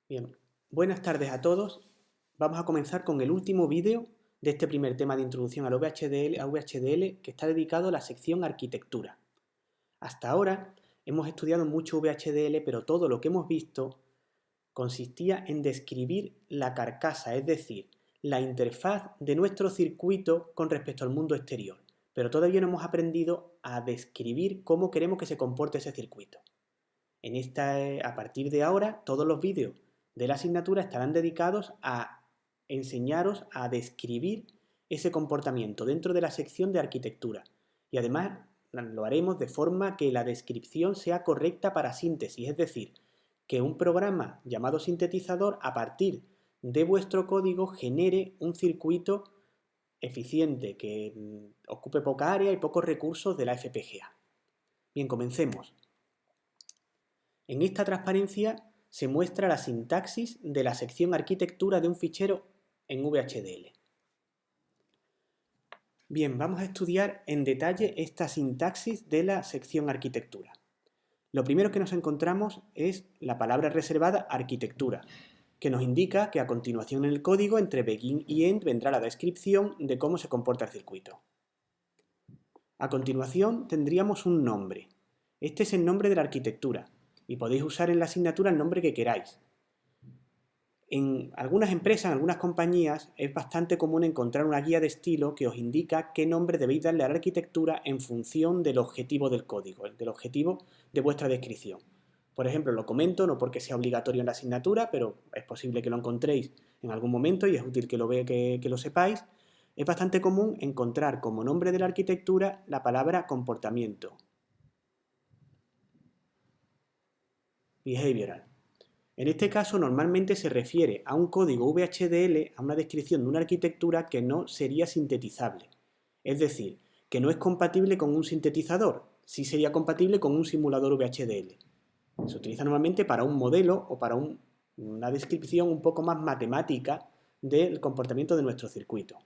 Bien, buenas tardes a todos. Vamos a comenzar con el último vídeo de este primer tema de introducción al VHDL que está dedicado a la sección arquitectura. Hasta ahora hemos estudiado mucho VHDL, pero todo lo que hemos visto consistía en describir la carcasa, es decir, la interfaz de nuestro circuito con respecto al mundo exterior. Pero todavía no hemos aprendido a describir cómo queremos que se comporte ese circuito. A partir de ahora, todos los vídeos de la asignatura estarán dedicados a enseñaros a describir ese comportamiento dentro de la sección de arquitectura. Y además lo haremos de forma que la descripción sea correcta para síntesis, es decir, que un programa llamado sintetizador a partir de vuestro código genere un circuito eficiente que ocupe poca área y pocos recursos de la FPGA. Bien, comencemos. En esta transparencia se muestra la sintaxis de la sección arquitectura de un fichero en VHDL. Bien, vamos a estudiar en detalle esta sintaxis de la sección arquitectura. Lo primero que nos encontramos es la palabra reservada arquitectura, que nos indica que a continuación en el código entre begin y end vendrá la descripción de cómo se comporta el circuito. A continuación tendríamos un nombre. Este es el nombre de la arquitectura y podéis usar en la asignatura el nombre que queráis. En algunas empresas, en algunas compañías, es bastante común encontrar una guía de estilo que os indica qué nombre debéis darle a la arquitectura en función del objetivo del código, del objetivo de vuestra descripción. Por ejemplo, lo comento, no porque sea obligatorio en la asignatura, pero es posible que lo encontréis en algún momento y es útil que lo sepáis. Es bastante común encontrar como nombre de la arquitectura la palabra comportamiento, behavioral. En este caso normalmente se refiere a un código VHDL, a una descripción de una arquitectura que no sería sintetizable. Es decir, que no es compatible con un sintetizador, sí sería compatible con un simulador VHDL. Se utiliza normalmente para un modelo o para una descripción un poco más matemática del comportamiento de nuestro circuito.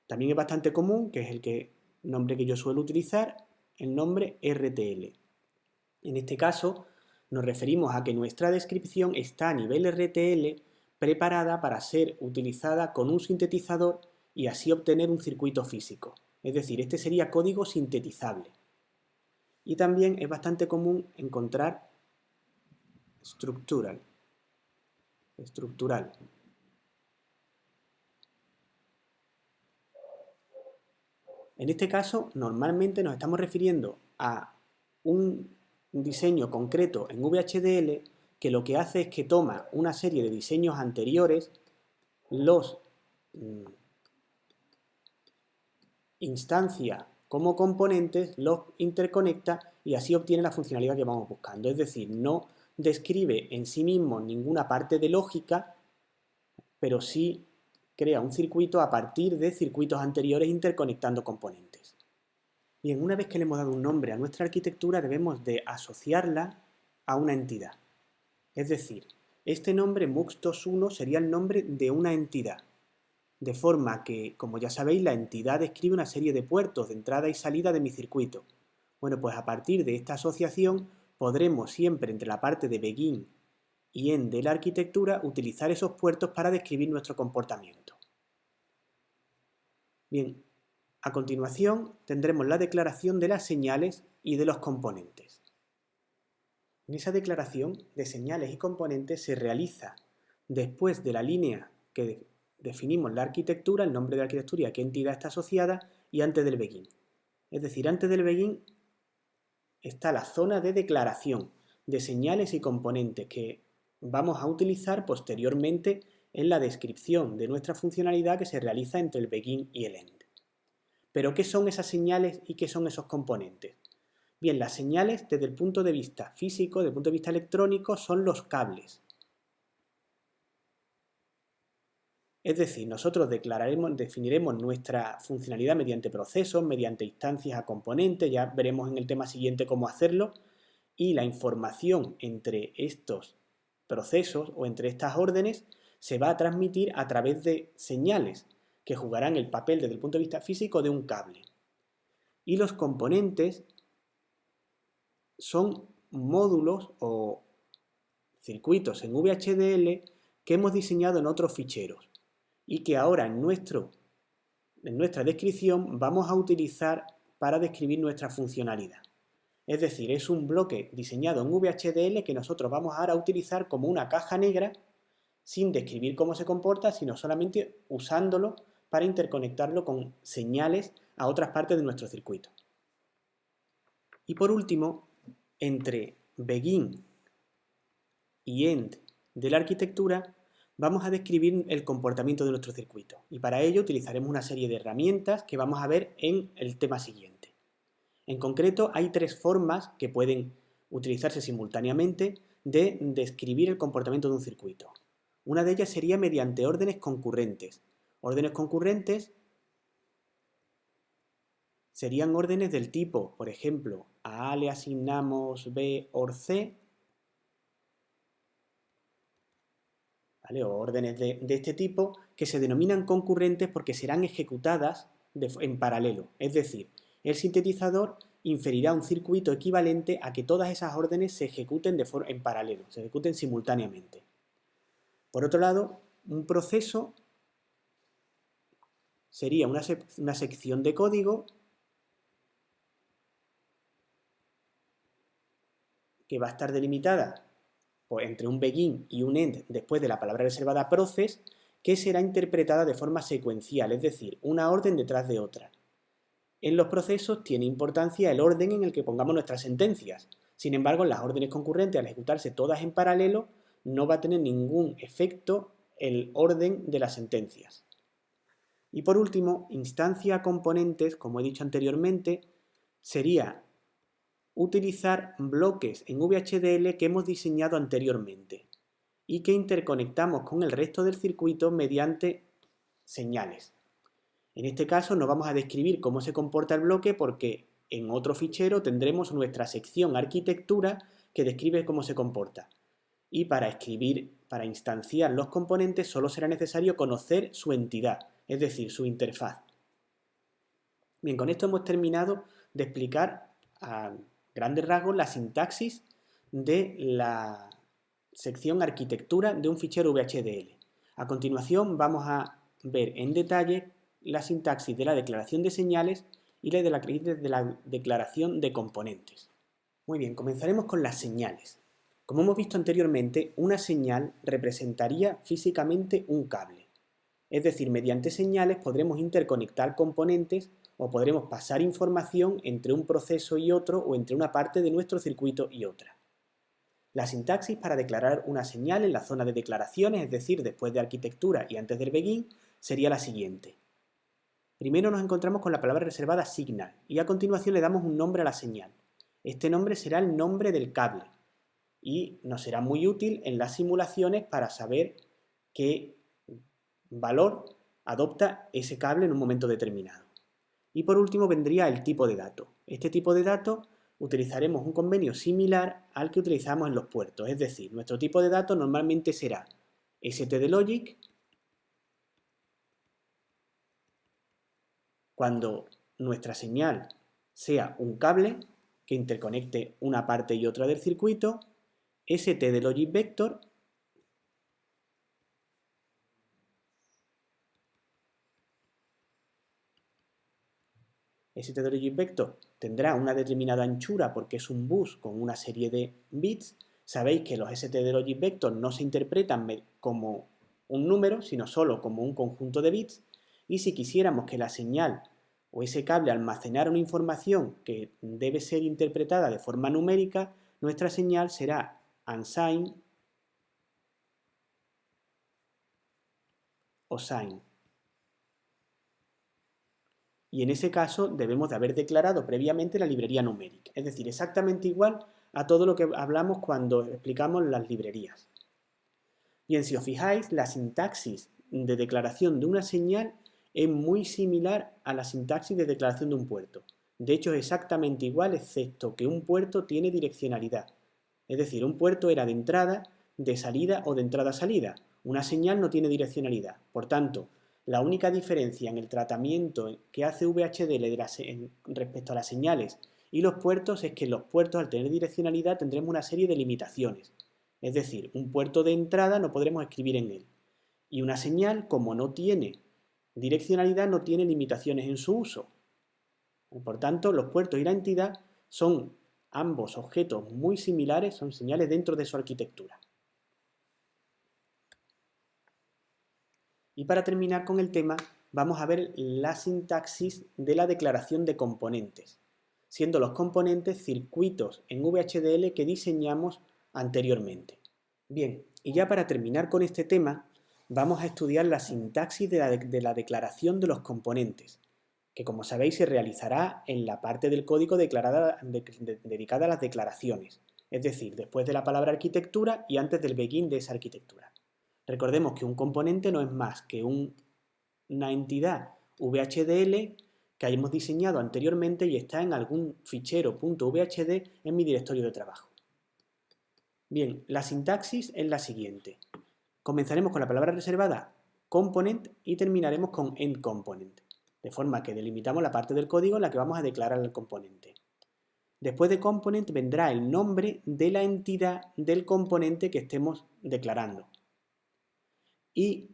También es bastante común, que es el nombre que yo suelo utilizar, el nombre RTL. En este caso, nos referimos a que nuestra descripción está a nivel RTL preparada para ser utilizada con un sintetizador y así obtener un circuito físico. Es decir, este sería código sintetizable. Y también es bastante común encontrar estructural. En este caso, normalmente nos estamos refiriendo a un diseño concreto en VHDL que lo que hace es que toma una serie de diseños anteriores, los instancia como componentes, los interconecta y así obtiene la funcionalidad que vamos buscando. Es decir, no describe en sí mismo ninguna parte de lógica, pero sí crea un circuito a partir de circuitos anteriores interconectando componentes. Bien, una vez que le hemos dado un nombre a nuestra arquitectura, debemos de asociarla a una entidad. Es decir, este nombre MUX21 sería el nombre de una entidad. De forma que, como ya sabéis, la entidad describe una serie de puertos de entrada y salida de mi circuito. Bueno, pues a partir de esta asociación podremos siempre entre la parte de begin y end de la arquitectura utilizar esos puertos para describir nuestro comportamiento. Bien, a continuación tendremos la declaración de las señales y de los componentes. En esa declaración de señales y componentes se realiza después de la línea que definimos la arquitectura, el nombre de la arquitectura y a qué entidad está asociada y antes del begin. Es decir, antes del begin está la zona de declaración de señales y componentes que vamos a utilizar posteriormente en la descripción de nuestra funcionalidad que se realiza entre el begin y el end. ¿Pero qué son esas señales y qué son esos componentes? Bien, las señales desde el punto de vista físico, desde el punto de vista electrónico, son los cables. Es decir, nosotros definiremos nuestra funcionalidad mediante procesos, mediante instancias a componentes, ya veremos en el tema siguiente cómo hacerlo, y la información entre estos procesos o entre estas órdenes se va a transmitir a través de señales que jugarán el papel desde el punto de vista físico de un cable. Y los componentes son módulos o circuitos en VHDL que hemos diseñado en otros ficheros y que ahora en nuestra descripción vamos a utilizar para describir nuestra funcionalidad. Es decir, es un bloque diseñado en VHDL que nosotros vamos ahora a utilizar como una caja negra sin describir cómo se comporta, sino solamente usándolo para interconectarlo con señales a otras partes de nuestro circuito. Y por último, entre begin y end de la arquitectura vamos a describir el comportamiento de nuestro circuito y para ello utilizaremos una serie de herramientas que vamos a ver en el tema siguiente. En concreto, hay tres formas que pueden utilizarse simultáneamente de describir el comportamiento de un circuito. Una de ellas sería mediante órdenes concurrentes. Órdenes concurrentes serían órdenes del tipo, por ejemplo, a A le asignamos B OR C, ¿vale? O órdenes de este tipo que se denominan concurrentes porque serán ejecutadas en paralelo. Es decir, el sintetizador inferirá un circuito equivalente a que todas esas órdenes se ejecuten en paralelo, se ejecuten simultáneamente. Por otro lado, un proceso sería una sección de código que va a estar delimitada entre un begin y un end después de la palabra reservada process, que será interpretada de forma secuencial, es decir, una orden detrás de otra. En los procesos tiene importancia el orden en el que pongamos nuestras sentencias. Sin embargo, en las órdenes concurrentes, al ejecutarse todas en paralelo, no va a tener ningún efecto el orden de las sentencias. Y por último, instancia componentes, como he dicho anteriormente, sería utilizar bloques en VHDL que hemos diseñado anteriormente y que interconectamos con el resto del circuito mediante señales. En este caso no vamos a describir cómo se comporta el bloque porque en otro fichero tendremos nuestra sección arquitectura que describe cómo se comporta. Y para instanciar los componentes solo será necesario conocer su entidad, es decir, su interfaz. Bien, con esto hemos terminado de explicar a grandes rasgos la sintaxis de la sección arquitectura de un fichero VHDL. A continuación vamos a ver en detalle la sintaxis de la declaración de señales y la de la declaración de componentes. Muy bien, comenzaremos con las señales. Como hemos visto anteriormente, una señal representaría físicamente un cable. Es decir, mediante señales podremos interconectar componentes o podremos pasar información entre un proceso y otro o entre una parte de nuestro circuito y otra. La sintaxis para declarar una señal en la zona de declaraciones, es decir, después de arquitectura y antes del begin, sería la siguiente. Primero nos encontramos con la palabra reservada signal y a continuación le damos un nombre a la señal. Este nombre será el nombre del cable y nos será muy útil en las simulaciones para saber qué valor adopta ese cable en un momento determinado. Y por último vendría el tipo de dato. Este tipo de dato utilizaremos un convenio similar al que utilizamos en los puertos, es decir, nuestro tipo de dato normalmente será stdlogic cuando nuestra señal sea un cable que interconecte una parte y otra del circuito, stdlogicvector stdlogicvector tendrá una determinada anchura porque es un bus con una serie de bits. Sabéis que los stdlogicvector no se interpretan como un número, sino solo como un conjunto de bits. Y si quisiéramos que la señal o ese cable almacenara una información que debe ser interpretada de forma numérica, nuestra señal será unsigned o signed. Y en ese caso debemos de haber declarado previamente la librería numérica, es decir, exactamente igual a todo lo que hablamos cuando explicamos las librerías. Bien, si os fijáis, la sintaxis de declaración de una señal es muy similar a la sintaxis de declaración de un puerto. De hecho, es exactamente igual, excepto que un puerto tiene direccionalidad. Es decir, un puerto era de entrada, de salida o de entrada-salida. Una señal no tiene direccionalidad. Por tanto, la única diferencia en el tratamiento que hace VHDL respecto a las señales y los puertos es que en los puertos, al tener direccionalidad, tendremos una serie de limitaciones. Es decir, un puerto de entrada no podremos escribir en él. Y una señal, como no tiene direccionalidad, no tiene limitaciones en su uso. Por tanto, los puertos y la entidad son ambos objetos muy similares, son señales dentro de su arquitectura. Y para terminar con el tema, vamos a ver la sintaxis de la declaración de componentes, siendo los componentes circuitos en VHDL que diseñamos anteriormente. Bien, y ya para terminar con este tema, vamos a estudiar la sintaxis de la declaración de los componentes, que como sabéis se realizará en la parte del código dedicada a las declaraciones, es decir, después de la palabra arquitectura y antes del begin de esa arquitectura. Recordemos que un componente no es más que una entidad VHDL que hayamos diseñado anteriormente y está en algún fichero .vhd en mi directorio de trabajo. Bien, la sintaxis es la siguiente. Comenzaremos con la palabra reservada component y terminaremos con endComponent, de forma que delimitamos la parte del código en la que vamos a declarar el componente. Después de component vendrá el nombre de la entidad del componente que estemos declarando. Y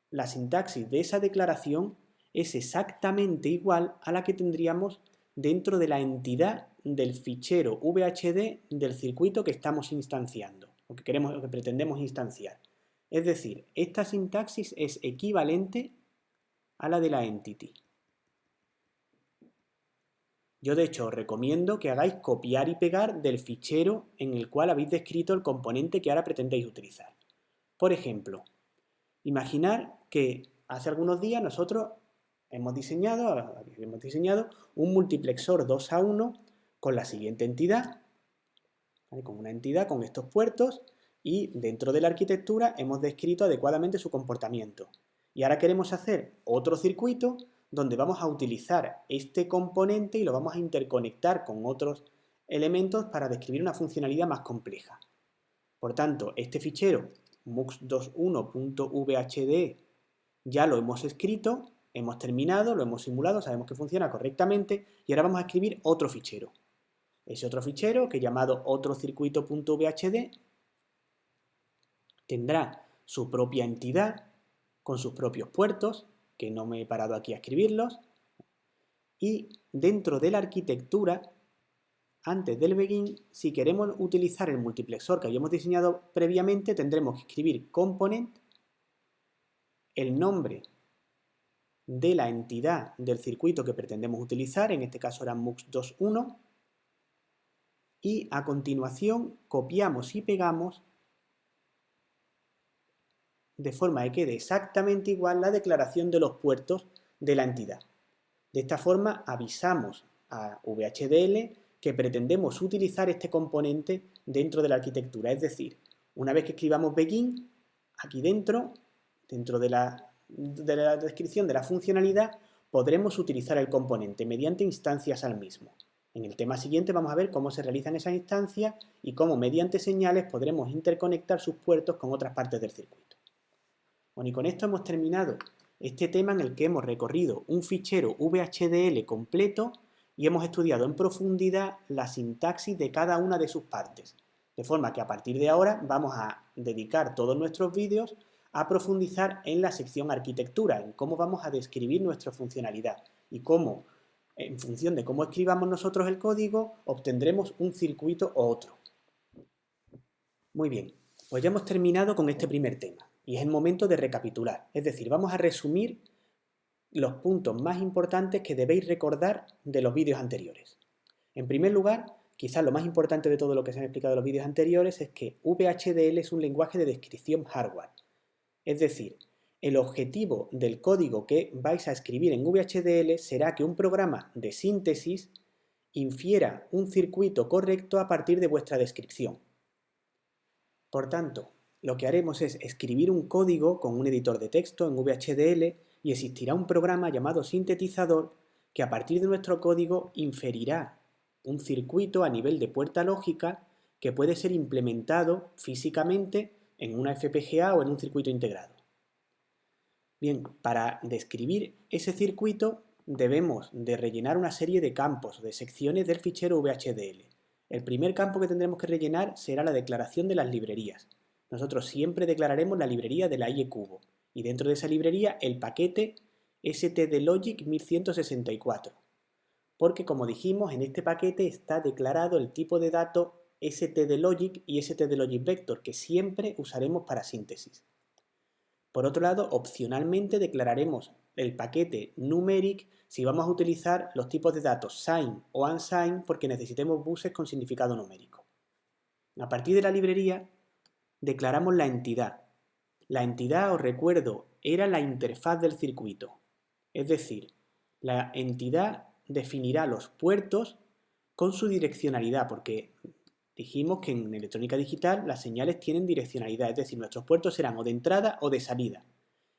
la sintaxis de esa declaración es exactamente igual a la que tendríamos dentro de la entidad del fichero VHD del circuito que estamos instanciando o que pretendemos instanciar. Es decir, esta sintaxis es equivalente a la de la entity. Yo de hecho os recomiendo que hagáis copiar y pegar del fichero en el cual habéis descrito el componente que ahora pretendéis utilizar. Por ejemplo, imaginar que hace algunos días nosotros hemos diseñado un multiplexor 2:1 con la siguiente entidad, ¿vale? Con una entidad con estos puertos y dentro de la arquitectura hemos descrito adecuadamente su comportamiento. Y ahora queremos hacer otro circuito donde vamos a utilizar este componente y lo vamos a interconectar con otros elementos para describir una funcionalidad más compleja. Por tanto, este fichero mux21.vhd ya lo hemos escrito, hemos terminado, lo hemos simulado, sabemos que funciona correctamente y ahora vamos a escribir otro fichero. Ese otro fichero, que llamado otrocircuito.vhd, tendrá su propia entidad con sus propios puertos, que no me he parado aquí a escribirlos, y dentro de la arquitectura, antes del begin, si queremos utilizar el multiplexor que habíamos diseñado previamente, tendremos que escribir component, el nombre de la entidad del circuito que pretendemos utilizar, en este caso era mux21, y a continuación copiamos y pegamos de forma que quede exactamente igual la declaración de los puertos de la entidad. De esta forma avisamos a VHDL que pretendemos utilizar este componente dentro de la arquitectura, es decir, una vez que escribamos begin, aquí dentro de la descripción de la funcionalidad, podremos utilizar el componente mediante instancias al mismo. En el tema siguiente vamos a ver cómo se realizan esas instancias y cómo mediante señales podremos interconectar sus puertos con otras partes del circuito. Bueno, y con esto hemos terminado este tema en el que hemos recorrido un fichero VHDL completo y hemos estudiado en profundidad la sintaxis de cada una de sus partes. De forma que a partir de ahora vamos a dedicar todos nuestros vídeos a profundizar en la sección arquitectura, en cómo vamos a describir nuestra funcionalidad y cómo, en función de cómo escribamos nosotros el código, obtendremos un circuito u otro. Muy bien, pues ya hemos terminado con este primer tema y es el momento de recapitular, es decir, vamos a resumir los puntos más importantes que debéis recordar de los vídeos anteriores. En primer lugar, quizás lo más importante de todo lo que se han explicado en los vídeos anteriores es que VHDL es un lenguaje de descripción hardware. Es decir, el objetivo del código que vais a escribir en VHDL será que un programa de síntesis infiera un circuito correcto a partir de vuestra descripción. Por tanto, lo que haremos es escribir un código con un editor de texto en VHDL y existirá un programa llamado sintetizador que a partir de nuestro código inferirá un circuito a nivel de puerta lógica que puede ser implementado físicamente en una FPGA o en un circuito integrado. Bien, para describir ese circuito debemos de rellenar una serie de campos, de secciones del fichero VHDL. El primer campo que tendremos que rellenar será la declaración de las librerías. Nosotros siempre declararemos la librería de la IE Cubo y dentro de esa librería el paquete stdlogic 1164, porque como dijimos en este paquete está declarado el tipo de dato stdlogic y stdlogicvector que siempre usaremos para síntesis. Por otro lado, opcionalmente declararemos el paquete numeric si vamos a utilizar los tipos de datos sign o unsigned porque necesitemos buses con significado numérico. A partir de la librería declaramos la entidad. La entidad, os recuerdo, era la interfaz del circuito. Es decir, la entidad definirá los puertos con su direccionalidad, porque dijimos que en electrónica digital las señales tienen direccionalidad, es decir, nuestros puertos serán o de entrada o de salida.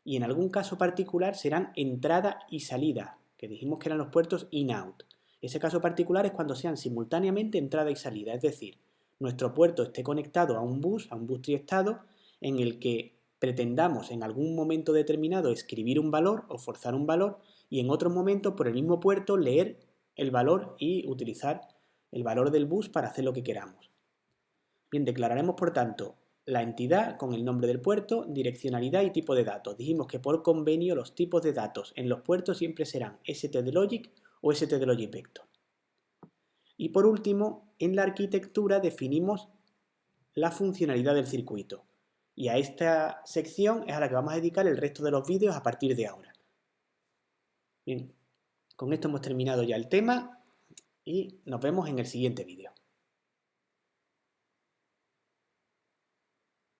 Y en algún caso particular serán entrada y salida, que dijimos que eran los puertos in-out. Ese caso particular es cuando sean simultáneamente entrada y salida, es decir, nuestro puerto esté conectado a un bus triestado, en el que pretendamos en algún momento determinado escribir un valor o forzar un valor y en otro momento por el mismo puerto leer el valor y utilizar el valor del bus para hacer lo que queramos. Bien, declararemos por tanto la entidad con el nombre del puerto, direccionalidad y tipo de datos. Dijimos que por convenio los tipos de datos en los puertos siempre serán stdlogic o stdlogicvector. Y por último, en la arquitectura definimos la funcionalidad del circuito. Y a esta sección es a la que vamos a dedicar el resto de los vídeos a partir de ahora. Bien, con esto hemos terminado ya el tema y nos vemos en el siguiente vídeo.